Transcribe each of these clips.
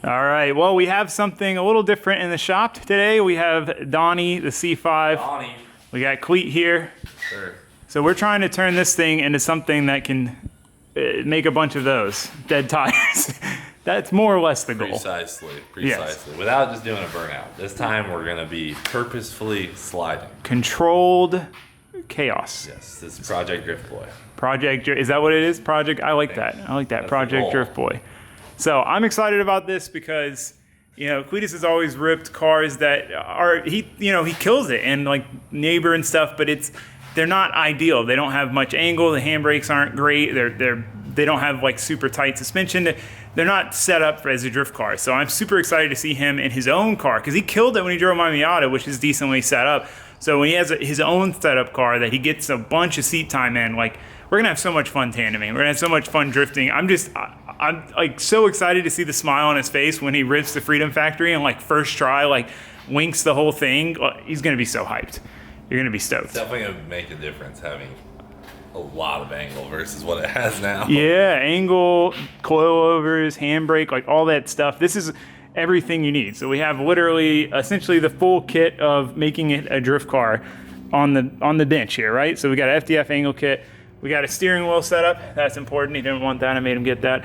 All right, well, we have something a little different in the shop today. We have Donnie, the C5. Donnie. We got Cleet here. Sure. So we're trying to turn this thing into something that can make a bunch of those dead tires. That's more or less the goal. Precisely. Yes. Without just doing a burnout. This time we're gonna be purposefully sliding. Controlled chaos. Yes, this is Project Drift Boy. Is that what it is? Project, I like that. I like that, Project Drift Boy. So I'm excited about this because, you know, Cleetus has always ripped cars that are, he kills it, and like Neighbor and stuff, but they're not ideal. They don't have much angle. The handbrakes aren't great. They don't have like super tight suspension. They're not set up as a drift car. So I'm super excited to see him in his own car, because he killed it when he drove my Miata, which is decently set up. So when he has his own setup car that he gets a bunch of seat time in, like, we're gonna have so much fun tandeming. We're gonna have so much fun drifting. I'm like so excited to see the smile on his face when he rips the Freedom Factory and like first try, like winks the whole thing. He's gonna be so hyped. You're gonna be stoked. It's definitely gonna make a difference having a lot of angle versus what it has now. Yeah, angle, coilovers, handbrake, like all that stuff. This is everything you need. So we have literally, essentially the full kit of making it a drift car on the bench here, right? So we got an FDF angle kit. We got a steering wheel setup. That's important. He didn't want that. I made him get that.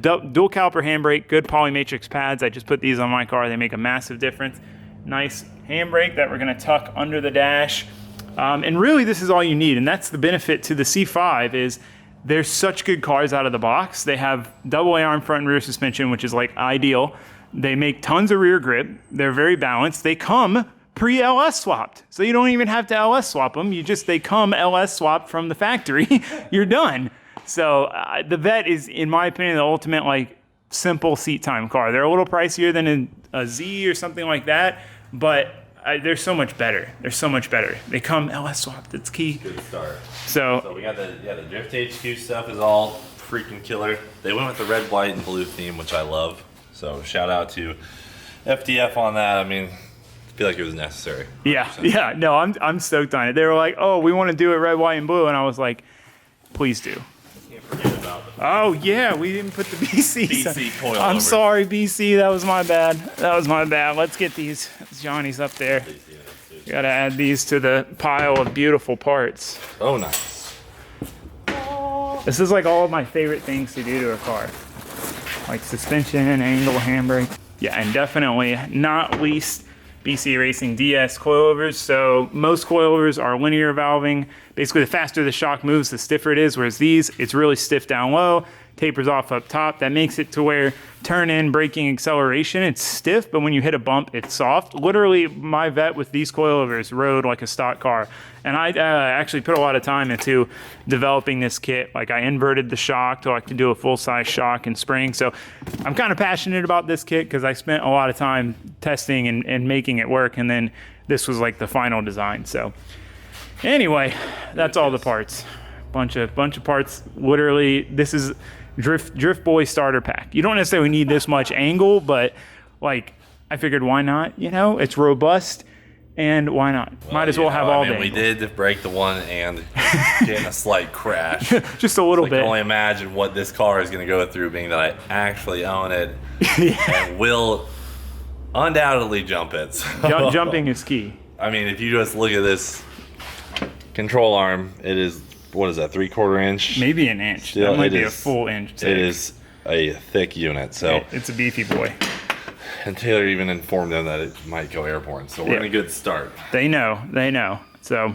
Dual caliper handbrake, good polymatrix pads. I just put these on my car. They make a massive difference. Nice handbrake that we're going to tuck under the dash. And really, this is all you need. And that's the benefit to the C5 is they're such good cars out of the box. They have double A-arm front and rear suspension, which is like ideal. They make tons of rear grip. They're very balanced. They come pre-LS swapped. So you don't even have to LS swap them. They come LS swapped from the factory. You're done. So the Vette is, in my opinion, the ultimate like simple seat time car. They're a little pricier than a Z or something like that, but they're so much better. They're so much better. They come LS swapped. That's key. Good start. So we got the Drift HQ stuff is all freaking killer. They went with the red, white, and blue theme, which I love. So shout out to FDF on that. I mean, I feel like it was necessary. 100%. Yeah. No, I'm stoked on it. They were like, oh, we want to do it red, white, and blue, and I was like, please do. Can't forget about Oh yeah, we didn't put the BC. BC coilover. I'm sorry, BC. That was my bad. Let's get these Johnny's up there. Gotta add these to the pile of beautiful parts. Oh, nice. This is like all of my favorite things to do to a car. Like suspension, angle, handbrake. Yeah, and definitely not least BC Racing Ds Coilovers. So most coilovers are linear valving. Basically, the faster the shock moves, the stiffer it is, whereas these, it's really stiff down low, tapers off up top. That makes it to where turn in, braking, acceleration, it's stiff, but when you hit a bump, it's soft. Literally, my Vette with these coilovers rode like a stock car. And I actually put a lot of time into developing this kit. Like I inverted the shock so I could do a full-size shock and spring. So I'm kind of passionate about this kit because I spent a lot of time testing and making it work. And then this was like the final design. So anyway, that's all the parts. Bunch of parts. Literally, this is Drift Boy starter pack. You don't necessarily need this much angle, but like I figured, why not? You know, it's robust. And why not? Might as well have all day. We did break the one and get in a slight crash. Just a little bit. I can only imagine what this car is going to go through, being that I actually own it and will undoubtedly jump it. So, jumping is key. I mean, if you just look at this control arm, it is, what is that, 3/4 inch? Maybe an inch. Still, that might be a full inch thick. It is a thick unit. So it's a beefy boy. And Taylor even informed them that it might go airborne. So we're in a good start. They know. So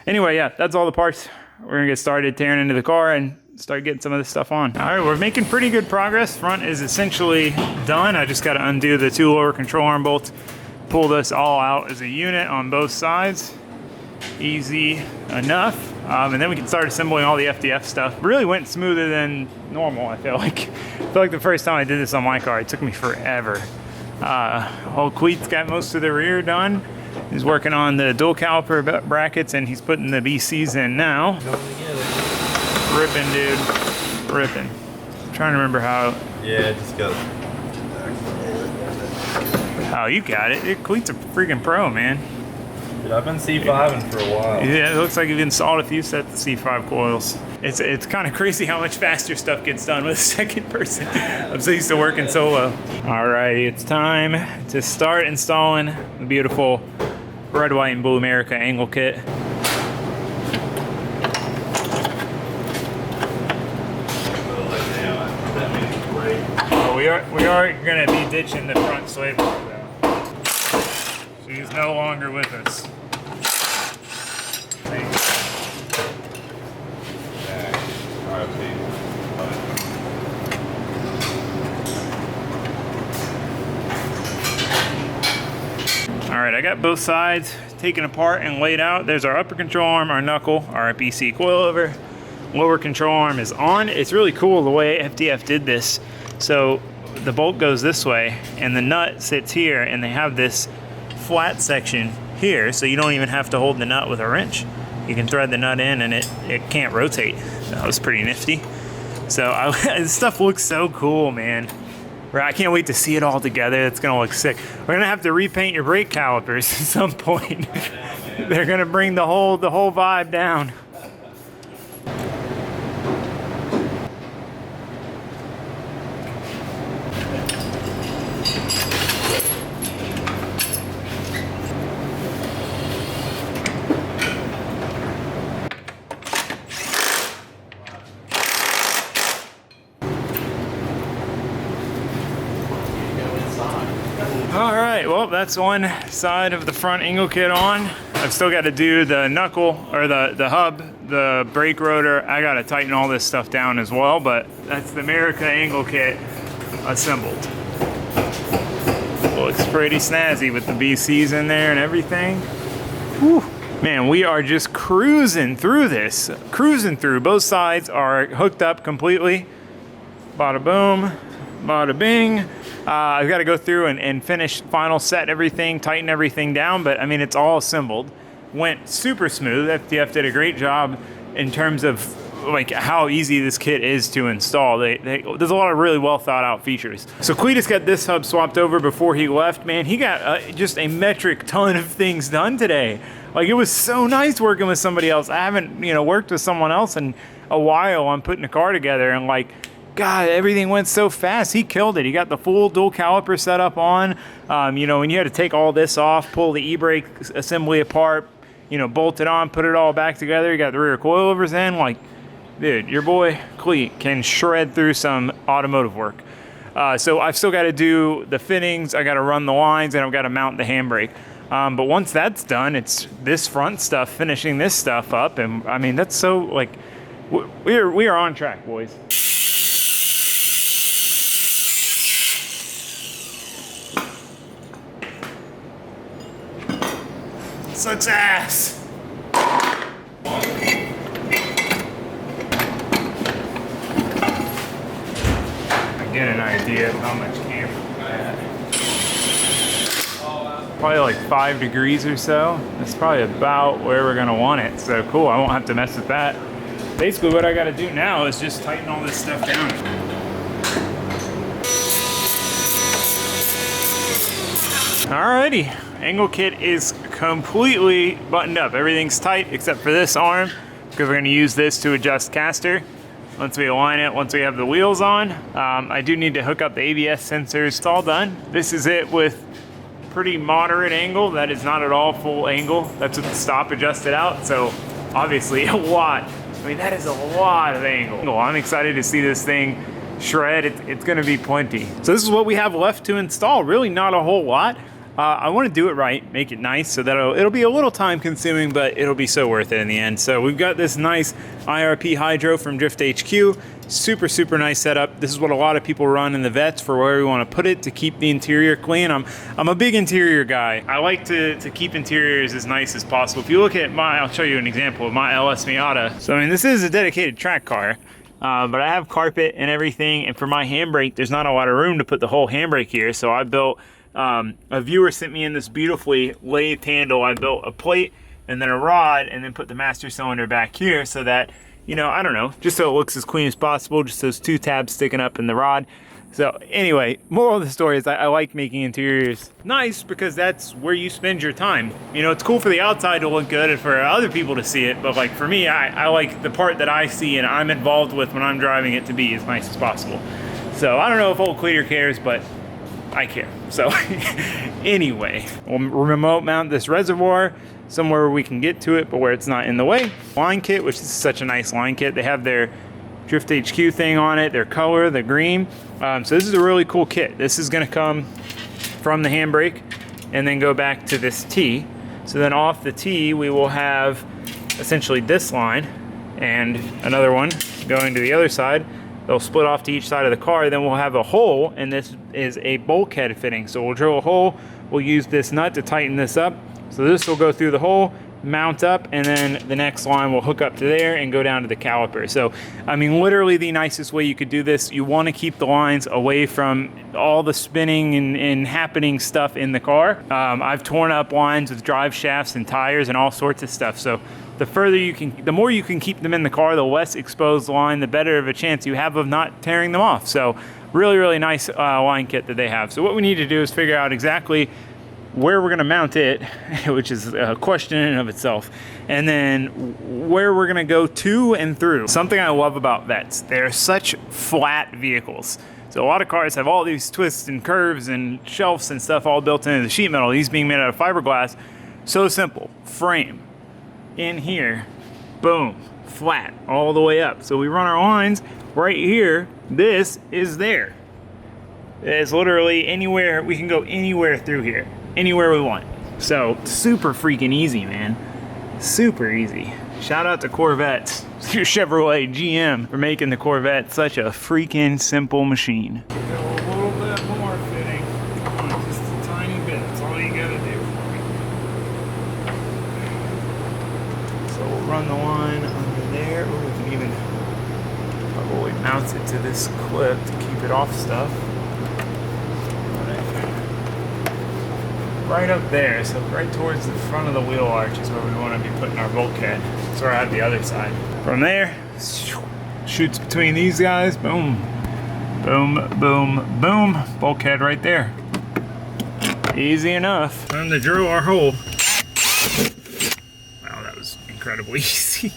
anyway, yeah, that's all the parts. We're gonna get started tearing into the car and start getting some of this stuff on. All right, we're making pretty good progress. Front is essentially done. I just gotta undo the 2 lower control arm bolts, pull this all out as a unit on both sides. Easy enough. And then we can start assembling all the FDF stuff. Really went smoother than normal, I feel like. The first time I did this on my car, it took me forever. Old Cleet's got most of the rear done. He's working on the dual caliper brackets and he's putting the BCs in now. Ripping, dude. Ripping. I'm trying to remember how. Yeah, just got. Oh, you got it. Cleet's a freaking pro, man. Dude, I've been C5ing for a while. Yeah, it looks like you've installed a few sets of C5 coils. It's kind of crazy how much faster stuff gets done with a second person. I'm so used to working solo. Alrighty, it's time to start installing the beautiful red, white, and blue America angle kit. We are gonna be ditching the front sway bar though. She's no longer with us. All right, I got both sides taken apart and laid out. There's our upper control arm, our knuckle, our BC coilover. Lower control arm is on. It's really cool the way FDF did this. So the bolt goes this way and the nut sits here, and they have this flat section here, so you don't even have to hold the nut with a wrench. You can thread the nut in and it can't rotate. That was pretty nifty. So this stuff looks so cool, man. I can't wait to see it all together. It's gonna look sick. We're gonna have to repaint your brake calipers at some point. They're gonna bring the whole vibe down. All right, well, that's one side of the front angle kit on. I've still got to do the knuckle, or the hub, the brake rotor. I got to tighten all this stuff down as well, but that's the America angle kit assembled. Looks pretty snazzy with the BCs in there and everything. Whew. Man, we are just cruising through this. Cruising through. Both sides are hooked up completely. Bada boom, bada bing. I've got to go through and finish, final set everything, tighten everything down, but I mean, it's all assembled. Went super smooth. FDF did a great job in terms of like how easy this kit is to install. There's a lot of really well thought out features. So Cleetus got this hub swapped over before he left. Man, he got just a metric ton of things done today. Like, it was so nice working with somebody else. I haven't, worked with someone else in a while on putting a car together, and like, God, everything went so fast. He killed it. He got the full dual caliper setup on. And you had to take all this off, pull the e-brake assembly apart, bolt it on, put it all back together. You got the rear coilovers in. Like, dude, your boy Cleet can shred through some automotive work. So I've still got to do the fittings. I got to run the lines, and I've got to mount the handbrake. But once that's done, it's this front stuff, finishing this stuff up. And I mean, that's so, like, we are on track, boys. Sucks ass. I get an idea of how much camber I had. Probably like 5 degrees or so. That's probably about where we're gonna want it. So cool, I won't have to mess with that. Basically what I gotta do now is just tighten all this stuff down. Alrighty, angle kit is completely buttoned up. Everything's tight except for this arm, because we're gonna use this to adjust caster. Once we align it, once we have the wheels on, I do need to hook up the ABS sensors. It's all done. This is it with pretty moderate angle. That is not at all full angle. That's with the stop adjusted out. So obviously a lot. I mean, that is a lot of angle. I'm excited to see this thing shred. It's gonna be plenty. So this is what we have left to install. Really not a whole lot. I want to do it right, make it nice, so that it'll be a little time consuming, but it'll be so worth it in the end. So we've got this nice IRP Hydro from Drift HQ. Super, super nice setup. This is what a lot of people run in the Vettes for where we want to put it to keep the interior clean. I'm a big interior guy. I like to keep interiors as nice as possible. If you look at I'll show you an example of my LS Miata. So I mean, this is a dedicated track car. But I have carpet and everything, and for my handbrake, there's not a lot of room to put the whole handbrake here, so I built, a viewer sent me in this beautifully lathed handle. I built a plate and then a rod, and then put the master cylinder back here so that, I don't know, just so it looks as clean as possible, just those 2 tabs sticking up in the rod. So anyway, moral of the story is I like making interiors nice because that's where you spend your time. You know, it's cool for the outside to look good and for other people to see it, but like for me, I like the part that I see and I'm involved with when I'm driving it to be as nice as possible. So I don't know if old Cleeter cares, but I care. So anyway, we'll remote mount this reservoir somewhere where we can get to it, but where it's not in the way. Line kit, which is such a nice line kit. They have their Drift HQ thing on it, their color, the green. So this is a really cool kit. This is gonna come from the Handbrake and then go back to this T. So then off the T, we will have essentially this line and another one going to the other side. They'll split off to each side of the car. Then we'll have a hole, and this is a bulkhead fitting. So we'll drill a hole. We'll use this nut to tighten this up. So this will go through the hole, mount up, and then the next line will hook up to there and go down to the caliper. So, I mean, literally the nicest way you could do this. You want to keep the lines away from all the spinning and happening stuff in the car. I've torn up lines with drive shafts and tires and all sorts of stuff. So the further you can, the more you can keep them in the car, the less exposed line, the better of a chance you have of not tearing them off. So really, really nice line kit that they have. So what we need to do is figure out exactly where we're gonna mount it, which is a question in and of itself, and then where we're gonna go to and through. Something I love about Vettes, they're such flat vehicles. So a lot of cars have all these twists and curves and shelves and stuff all built into the sheet metal. These being made out of fiberglass, so simple. Frame in here, boom, flat all the way up. So we run our lines right here. This is there. It's literally anywhere, we can go anywhere through here, anywhere we want. So super freaking easy, man. Super easy. Shout out to Corvettes, Chevrolet GM, for making the Corvette such a freaking simple machine. Go a little bit more fitting, just a tiny bit. That's all you gotta do for me. So we'll run the line under there. Ooh, we can even probably mount it to this clip to keep it off stuff. Right up there, so right towards the front of the wheel arch is where we want to be putting our bulkhead. So we're at the other side. From there, shoots between these guys, boom, boom, boom, boom, bulkhead right there. Easy enough. Time to drill our hole. Wow, that was incredibly easy.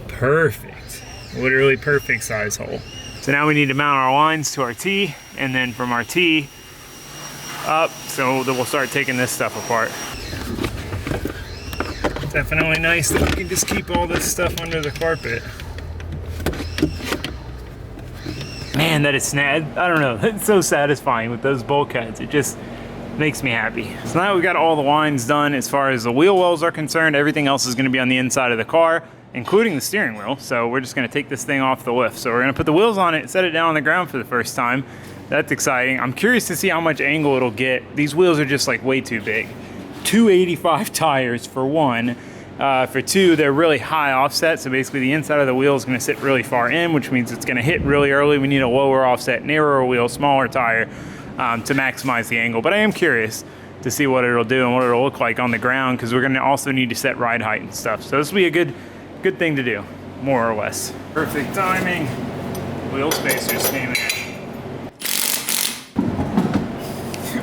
Perfect, literally perfect size hole. So now we need to mount our lines to our T, and then from our T up, so that we'll start taking this stuff apart. Definitely nice that we can just keep all this stuff under the carpet. Man, that is snad. I don't know, it's so satisfying with those bulkheads. It just makes me happy. So now we've got all the lines done as far as the wheel wells are concerned. Everything else is gonna be on the inside of the car, including the steering wheel. So we're just gonna take this thing off the lift. So we're gonna put the wheels on it, set it down on the ground for the first time. That's exciting. I'm curious to see how much angle it'll get. These wheels are just like way too big. 285 tires for one. For two, they're really high offset. So basically the inside of the wheel is gonna sit really far in, which means it's gonna hit really early. We need a lower offset, narrower wheel, smaller tire to maximize the angle. But I am curious to see what it'll do and what it'll look like on the ground, because we're gonna also need to set ride height and stuff. So this will be a good thing to do, more or less. Perfect timing. Wheel spacers came in.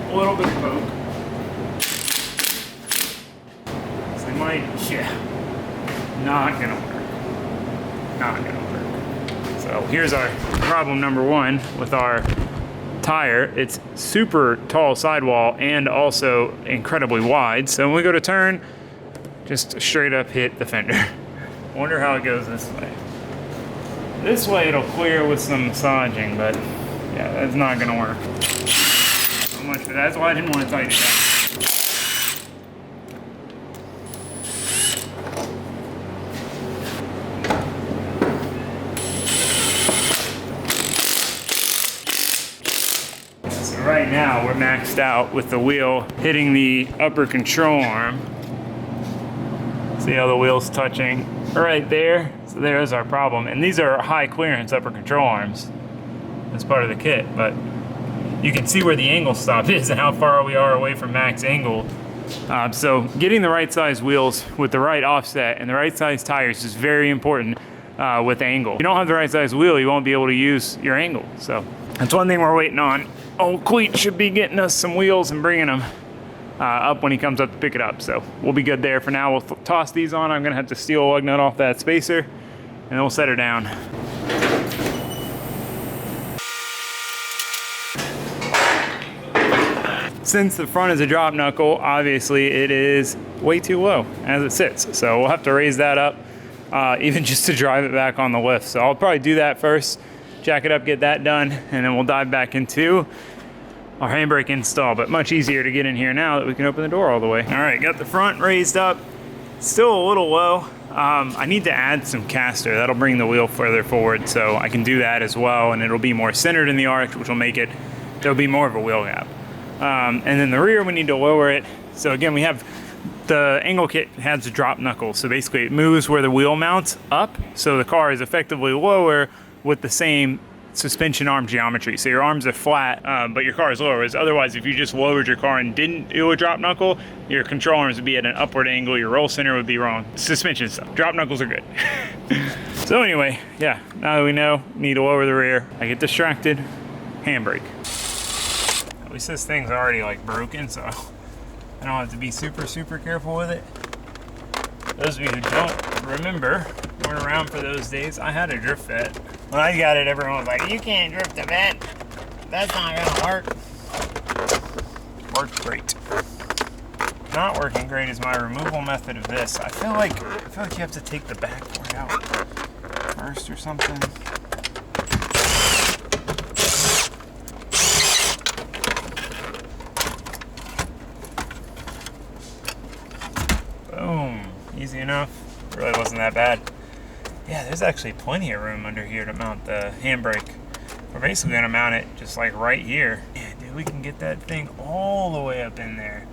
A little bit of poke. So they might, yeah, not gonna work. Not gonna work. So here's our problem number one with our tire. It's super tall sidewall and also incredibly wide. So when we go to turn, just straight up hit the fender. Wonder how it goes this way. This way it'll clear with some massaging, but yeah, that's not gonna work. So much for that. That's why I didn't want to tighten it up. So right now we're maxed out with the wheel hitting the upper control arm. See how the wheel's touching right there? So there's our problem. And these are high clearance upper control arms as part of the kit, but you can see where the angle stop is and how far we are away from max angle. So getting the right size wheels with the right offset and the right size tires is very important with angle. If you don't have the right size wheel, you won't be able to use your angle. So that's one thing we're waiting on. Old Cleet should be getting us some wheels and bringing them up when he comes up to pick it up. So we'll be good there for now. We'll toss these on. I'm gonna have to steal a lug nut off that spacer and then we'll set her down. Since the front is a drop knuckle, obviously it is way too low as it sits. So we'll have to raise that up, even just to drive it back on the lift. So I'll probably do that first, jack it up, get that done, and then we'll dive back into our handbrake install. But much easier to get in here now that we can open the door all the way. All right, got the front raised up. Still a little low. I need to add some caster. That'll bring the wheel further forward, so I can do that as well, and it'll be more centered in the arch, which will make it, there'll be more of a wheel gap. And then the rear, we need to lower it. So again, we have the angle kit has a drop knuckle. So basically it moves where the wheel mounts up. So the car is effectively lower with the same suspension arm geometry. So your arms are flat, but your car is lower. Whereas otherwise, if you just lowered your car and didn't do a drop knuckle, your control arms would be at an upward angle. Your roll center would be wrong. Suspension stuff. Drop knuckles are good. So anyway, yeah, now that we know, need to lower the rear. I get distracted, handbrake. At least this thing's already like broken, so I don't have to be super careful with it. Those of you who don't remember, weren't around for those days, I had a Driftvette. When I got it, everyone was like, you can't drift a Vette. That's not gonna work. Worked great. Not working great is my removal method of this. I feel like you have to take the back part out first or something. Boom, easy enough. Really wasn't that bad. Yeah, there's actually plenty of room under here to mount the handbrake. We're basically gonna mount it just like right here. Yeah, dude, we can get that thing all the way up in there.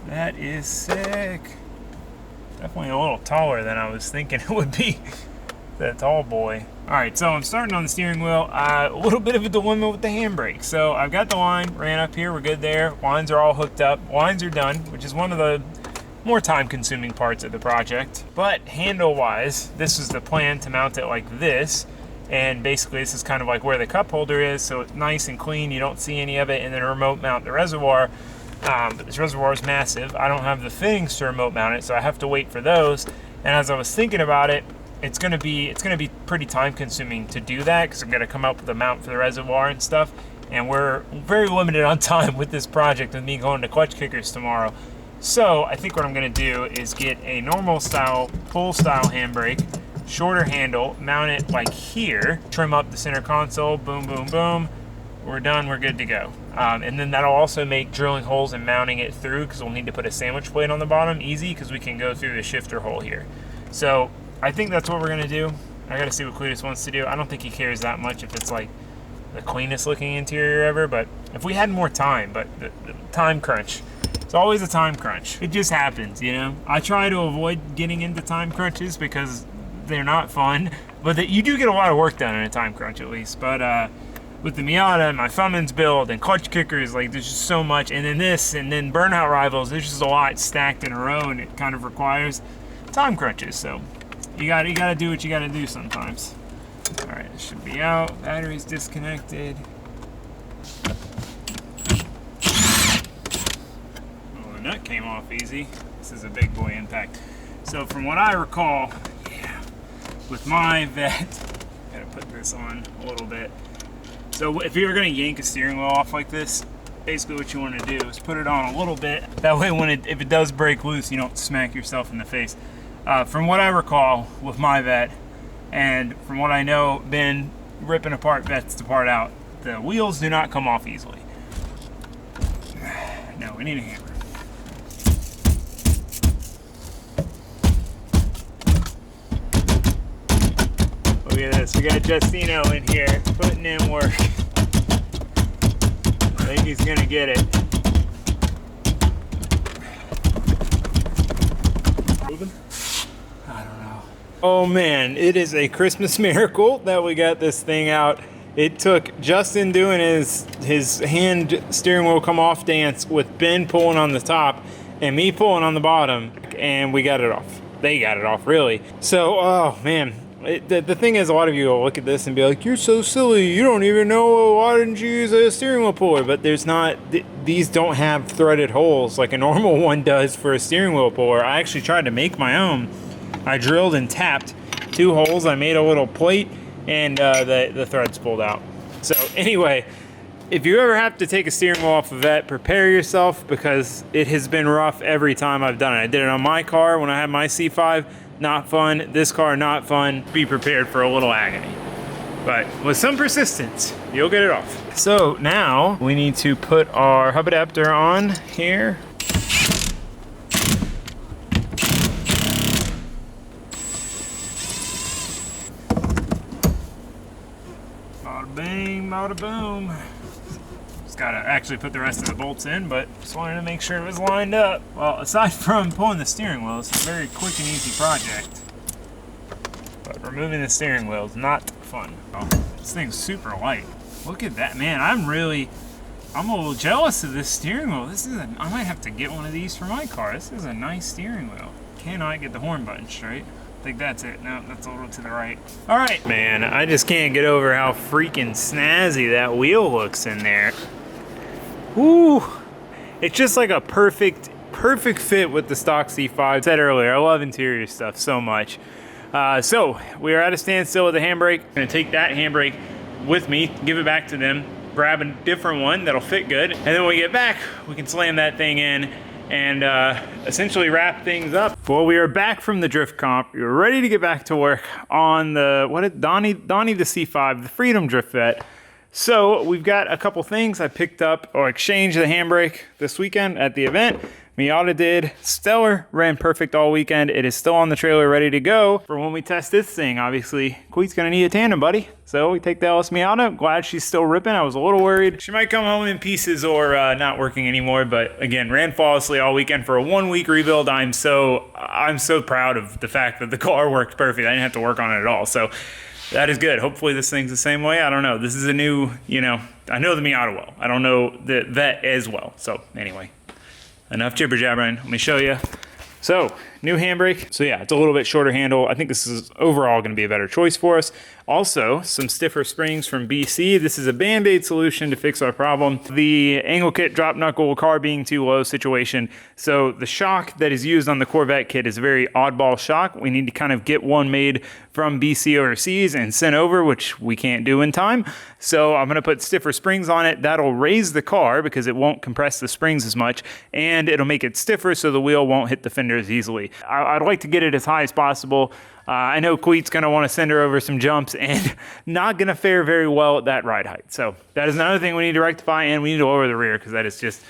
That is sick. Definitely a little taller than I was thinking it would be. That tall boy. All right, so I'm starting on the steering wheel. A little bit of a dilemma with the handbrake. So I've got the line ran up here. We're good there. Lines are all hooked up. Lines are done, which is one of the more time-consuming parts of the project. But handle-wise, this is the plan to mount it like this. And basically, this is kind of like where the cup holder is, so it's nice and clean. You don't see any of it. And then remote mount the reservoir. But this reservoir is massive. I don't have the fittings to remote mount it, so I have to wait for those. And as I was thinking about it, it's gonna be pretty time consuming to do that because I'm gonna come up with a mount for the reservoir and stuff. And we're very limited on time with this project with me going to clutch kickers tomorrow. So I think what I'm gonna do is get a normal style, pull style handbrake, shorter handle, mount it like here, trim up the center console, boom, boom, boom. We're done, we're good to go. And then that'll also make drilling holes and mounting it through because we'll need to put a sandwich plate on the bottom easy because we can go through the shifter hole here. So I think that's what we're gonna do. I gotta see what Cleetus wants to do. I don't think he cares that much if it's like the cleanest looking interior ever, but if we had more time, but the time crunch. It's always a time crunch. It just happens, you know? I try to avoid getting into time crunches because they're not fun, but you do get a lot of work done in a time crunch at least. But with the Miata and my Fummins build and clutch kickers, like there's just so much, and then this, and then burnout rivals, there's just a lot stacked in a row, and it kind of requires time crunches. So you gotta do what you gotta do sometimes. All right, it should be out. Battery's disconnected. Oh, the nut came off easy. This is a big boy impact. So from what I recall, yeah, with my Vette, gotta put this on a little bit. So if you're gonna yank a steering wheel off like this, basically what you wanna do is put it on a little bit. That way if it does break loose, you don't smack yourself in the face. From what I recall with my Vette, and from what I know, been ripping apart Vettes to part out, the wheels do not come off easily. No, we need a hammer. Look at this, we got Justino in here putting in work. I think he's gonna get it. Moving? I don't know. Oh man, it is a Christmas miracle that we got this thing out. It took Justin doing his hand steering wheel come off dance with Ben pulling on the top and me pulling on the bottom, and we got it off. They got it off, really. So, oh man, The thing is, a lot of you will look at this and be like, you're so silly, you don't even know, why didn't you use a steering wheel puller? But there's not, these don't have threaded holes like a normal one does for a steering wheel puller. I actually tried to make my own. I drilled and tapped 2 holes, I made a little plate, and the threads pulled out. So anyway, if you ever have to take a steering wheel off a Vette, prepare yourself, because it has been rough every time I've done it. I did it on my car when I had my C5, not fun. This car, not fun. Be prepared for a little agony. But with some persistence, you'll get it off. So now we need to put our hub adapter on here. Bada bing, bada boom. Gotta actually put the rest of the bolts in, but just wanted to make sure it was lined up. Well, aside from pulling the steering wheel, it's a very quick and easy project. But removing the steering wheel is not fun. Oh, this thing's super light. Look at that, man. I'm a little jealous of this steering wheel. I might have to get one of these for my car. This is a nice steering wheel. Cannot get the horn button straight. I think that's it. No, that's a little to the right. All right, man, I just can't get over how freaking snazzy that wheel looks in there. Ooh, it's just like a perfect fit with the stock C5. I said earlier, I love interior stuff so much. So we are at a standstill with the handbrake. I'm gonna take that handbrake with me, give it back to them, grab a different one that'll fit good, and then when we get back, we can slam that thing in and essentially wrap things up. Well, we are back from the drift comp. We're ready to get back to work on the Donnie the C5, the Freedom Driftvette. So we've got a couple things I picked up or exchanged the handbrake this weekend at the event. Miata did stellar, ran perfect all weekend. It is still on the trailer ready to go for when we test this thing. Obviously, Queet's gonna need a tandem, buddy. So we take the LS Miata. Glad she's still ripping. I was a little worried she might come home in pieces or not working anymore. But again, ran flawlessly all weekend for a 1-week rebuild. I'm so proud of the fact that the car worked perfect. I didn't have to work on it at all. So that is good. Hopefully this thing's the same way. I don't know. This is a new, I know the Miata well. I don't know the Vette as well. So anyway, enough jibber jabbering. Let me show you. So new handbrake. So yeah, it's a little bit shorter handle. I think this is overall going to be a better choice for us. Also, some stiffer springs from BC. This is a Band-Aid solution to fix our problem. The angle kit drop knuckle car being too low situation. So the shock that is used on the Corvette kit is a very oddball shock. We need to kind of get one made from BC overseas and sent over, which we can't do in time. So I'm going to put stiffer springs on it. That'll raise the car because it won't compress the springs as much, and it'll make it stiffer so the wheel won't hit the fender as easily. I'd like to get it as high as possible. I know Queet's going to want to send her over some jumps and not going to fare very well at that ride height. So that is another thing we need to rectify, and we need to lower the rear because that is just,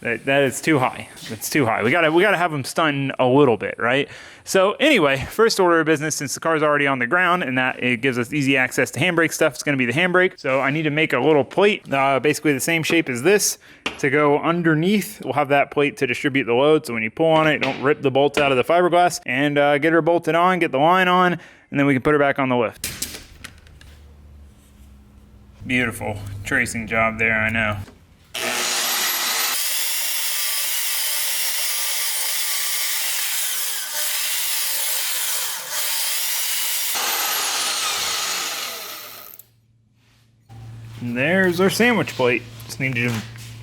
that is too high. That's too high. We gotta have them stunting a little bit, right? So anyway, first order of business, since the car's already on the ground and that it gives us easy access to handbrake stuff, it's gonna be the handbrake. So I need to make a little plate, basically the same shape as this, to go underneath. We'll have that plate to distribute the load, so when you pull on it, don't rip the bolts out of the fiberglass, and get her bolted on, get the line on, and then we can put her back on the lift. Beautiful tracing job there, I know. And there's our sandwich plate. Just need to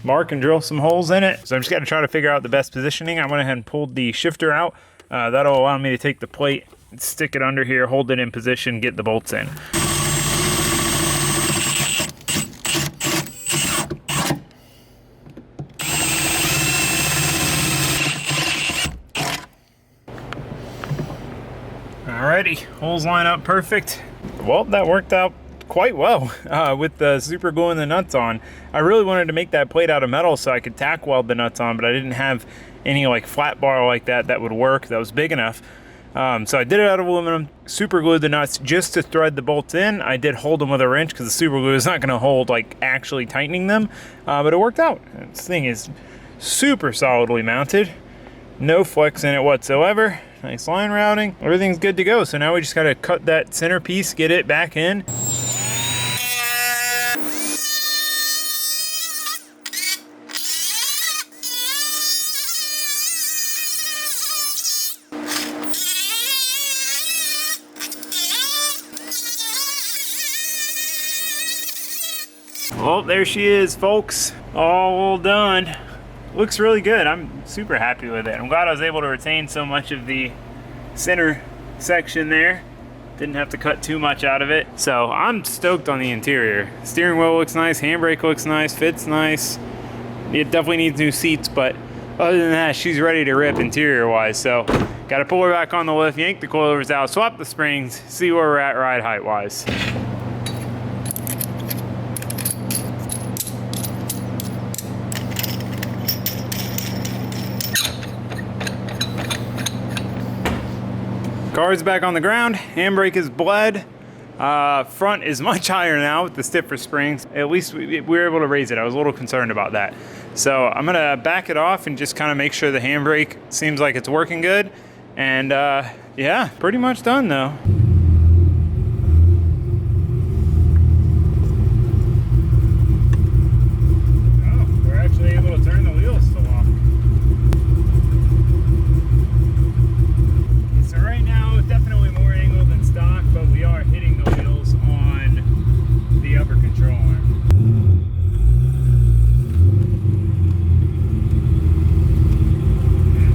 mark and drill some holes in it. So I'm just got to try to figure out the best positioning. I went ahead and pulled the shifter out. That'll allow me to take the plate, stick it under here, hold it in position, get the bolts in. Alrighty, holes line up perfect. Well, that worked out quite well with the super gluing the nuts on. I really wanted to make that plate out of metal so I could tack weld the nuts on, but I didn't have any like flat bar like that would work, that was big enough. So I did it out of aluminum, super glued the nuts just to thread the bolts in. I did hold them with a wrench because the super glue is not going to hold like actually tightening them, but it worked out. This thing is super solidly mounted, no flex in it whatsoever. Nice line routing, everything's good to go. So now we just got to cut that center piece, get it back in. Well, there she is, folks. All done. Looks really good. I'm super happy with it. I'm glad I was able to retain so much of the center section there. Didn't have to cut too much out of it. So I'm stoked on the interior. Steering wheel looks nice, handbrake looks nice, fits nice. It definitely needs new seats, but other than that, she's ready to rip interior wise. So gotta pull her back on the lift, yank the coilovers out, swap the springs, see where we're at ride height wise. Car's back on the ground, handbrake is bled. Front is much higher now with the stiffer springs. At least we were able to raise it. I was a little concerned about that. So I'm gonna back it off and just kind of make sure the handbrake seems like it's working good. And yeah, pretty much done though. Oh, we're actually able to turn the wheels to lock. So right now, definitely more angle than stock, but we are hitting the wheels on the upper control arm.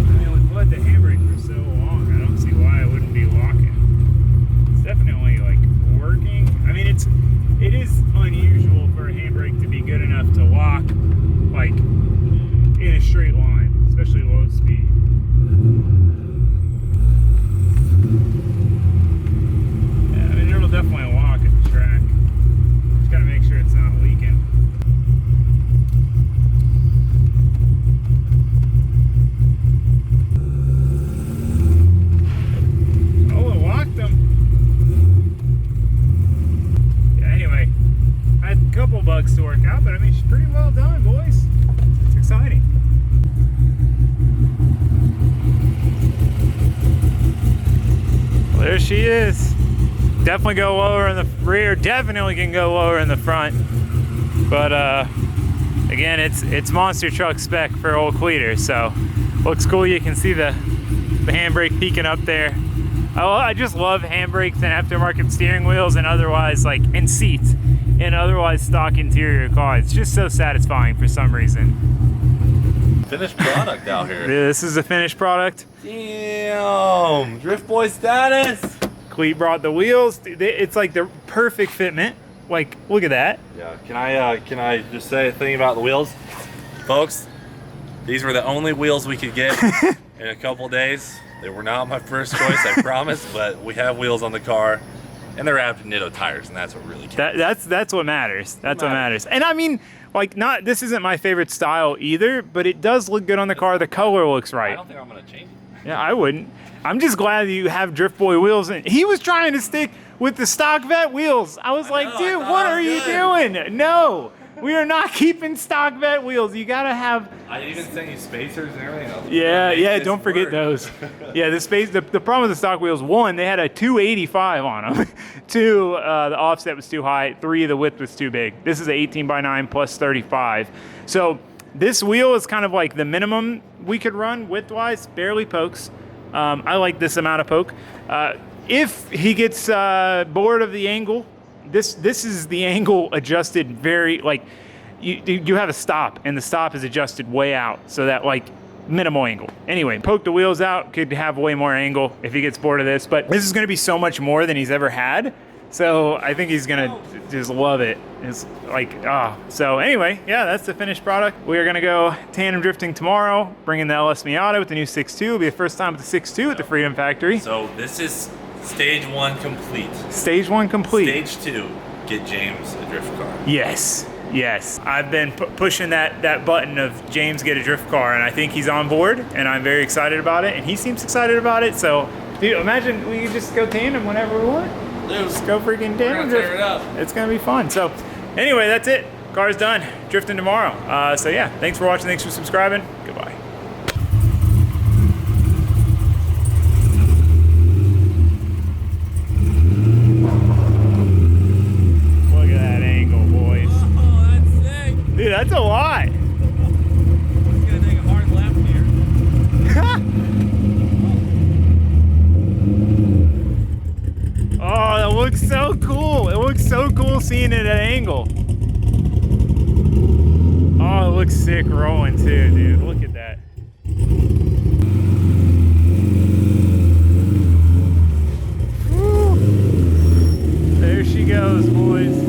I mean, we've led the handbrake for so long, I don't see why it wouldn't be locking. It's definitely like working. I mean, it is unusual for a handbrake to be good enough to lock like in a straight line, especially low speed. Yeah, I mean, it'll definitely lock at the track. Just gotta make sure it's not leaking. Oh, it locked them. Yeah, anyway, I had a couple bugs to work out, but I mean, she's pretty well done, boys. It's exciting. Well, there she is. Definitely go lower in the rear, definitely can go lower in the front. But again, it's monster truck spec for old Cleeter, so looks cool. You can see the handbrake peeking up there. I just love handbrakes and aftermarket steering wheels and otherwise and seats in otherwise stock interior car. It's just so satisfying for some reason. Finished product out here. This is a finished product. Damn, Drift Boy status. Cleet brought the wheels. It's like the perfect fitment. Like, look at that. Yeah, can I just say a thing about the wheels? Folks, these were the only wheels we could get in a couple days. They were not my first choice, I promise, but we have wheels on the car, and they're wrapped in Nitto tires, and that's what really counts. That's what matters. That's what matters. And I mean, this isn't my favorite style either, but it does look good on the car. The color looks right. I don't think I'm gonna change it. Yeah, I wouldn't. I'm just glad that you have Drift Boy wheels. And he was trying to stick with the stock Vette wheels. I was like, dude, what are you doing? No, we are not keeping stock Vette wheels. You gotta have. I even sent you spacers and everything else. Yeah, don't forget those. Yeah, the problem with the stock wheels, one, they had a 285 on them. Two, the offset was too high. Three, the width was too big. This is an 18x9 plus 35. So this wheel is kind of like the minimum we could run width-wise, barely pokes. I like this amount of poke. If he gets bored of the angle, this is the angle adjusted very, you have a stop, and the stop is adjusted way out, so that minimal angle. Anyway, poke the wheels out, could have way more angle if he gets bored of this, but this is gonna be so much more than he's ever had. So I think he's gonna just love it. It's So anyway, yeah, that's the finished product. We are gonna go tandem drifting tomorrow, bringing the LS Miata with the new 6.2. It'll be the first time with the 6.2 at the Freedom Factory. So this is stage 1 complete. Stage 1 complete. Stage 2, get James a drift car. Yes. Yes, I've been pushing that button of James get a drift car, and I think he's on board, and I'm very excited about it, and he seems excited about it. So, dude, imagine we could just go tandem whenever we want. Just go freaking tandem drift. Tear it up. It's gonna be fun. So, anyway, that's it. Car's done. Drifting tomorrow. So yeah, thanks for watching. Thanks for subscribing. Goodbye. Dude, that's a lot. It's gonna take a hard left here. Oh, that looks so cool. It looks so cool seeing it at an angle. Oh, it looks sick rolling too, dude. Look at that. Woo. There she goes, boys.